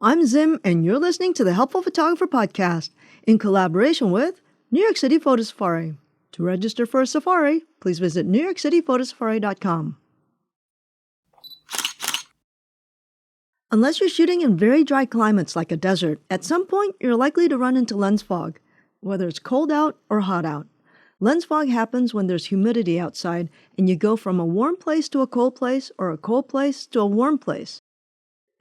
I'm Zim, and you're listening to the Helpful Photographer Podcast in collaboration with New York City Photo Safari. To register for a safari, please visit newyorkcityphotosafari.com. Unless you're shooting in very dry climates like a desert, at some point you're likely to run into lens fog, whether it's cold out or hot out. Lens fog happens when there's humidity outside and you go from a warm place to a cold place or a cold place to a warm place.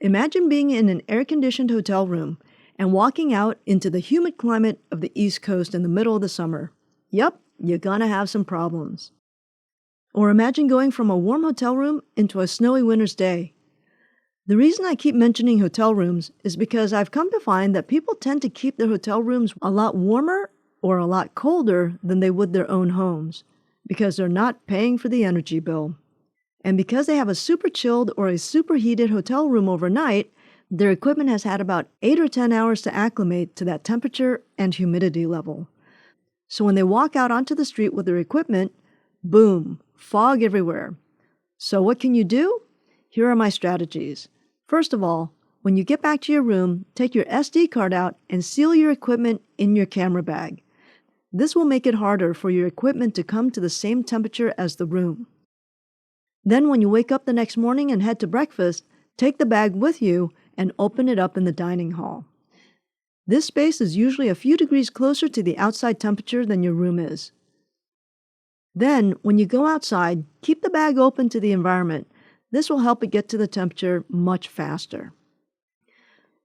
Imagine being in an air-conditioned hotel room and walking out into the humid climate of the East Coast in the middle of the summer. Yup, you're gonna have some problems. Or imagine going from a warm hotel room into a snowy winter's day. The reason I keep mentioning hotel rooms is because I've come to find that people tend to keep their hotel rooms a lot warmer or a lot colder than they would their own homes because they're not paying for the energy bill. And because they have a super chilled or a super heated hotel room overnight, their equipment has had about 8 or 10 hours to acclimate to that temperature and humidity level. So when they walk out onto the street with their equipment, boom, fog everywhere. So what can you do? Here are my strategies. First of all, when you get back to your room, take your SD card out and seal your equipment in your camera bag. This will make it harder for your equipment to come to the same temperature as the room. Then when you wake up the next morning and head to breakfast, take the bag with you and open it up in the dining hall. This space is usually a few degrees closer to the outside temperature than your room is. Then, when you go outside, keep the bag open to the environment. This will help it get to the temperature much faster.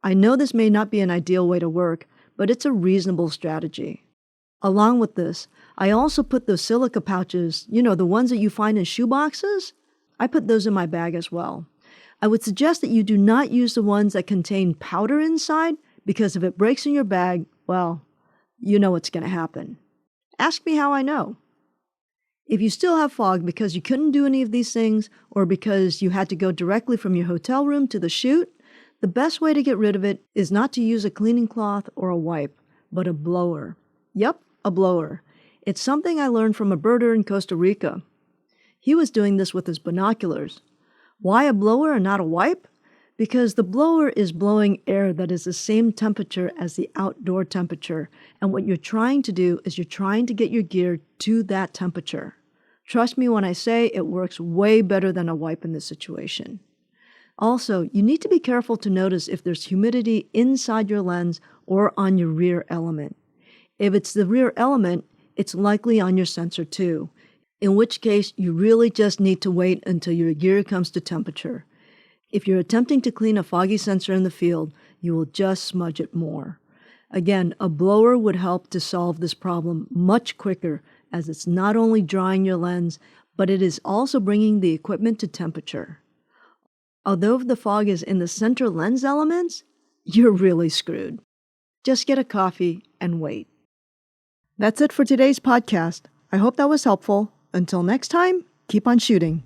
I know this may not be an ideal way to work, but it's a reasonable strategy. Along with this, I also put those silica pouches, the ones that you find in shoe boxes. I put those in my bag as well. I would suggest that you do not use the ones that contain powder inside because if it breaks in your bag, well, you know what's going to happen. Ask me how I know. If you still have fog because you couldn't do any of these things or because you had to go directly from your hotel room to the shoot, the best way to get rid of it is not to use a cleaning cloth or a wipe, but a blower. Yep, a blower. It's something I learned from a birder in Costa Rica. He was doing this with his binoculars. Why a blower and not a wipe? Because the blower is blowing air that is the same temperature as the outdoor temperature, and what you're trying to do is you're trying to get your gear to that temperature. Trust me when I say it works way better than a wipe in this situation. Also, you need to be careful to notice if there's humidity inside your lens or on your rear element. If it's the rear element, it's likely on your sensor too, in which case you really just need to wait until your gear comes to temperature. If you're attempting to clean a foggy sensor in the field, you will just smudge it more. Again, a blower would help to solve this problem much quicker as it's not only drying your lens, but it is also bringing the equipment to temperature. Although the fog is in the center lens elements, you're really screwed. Just get a coffee and wait. That's it for today's podcast. I hope that was helpful. Until next time, keep on shooting.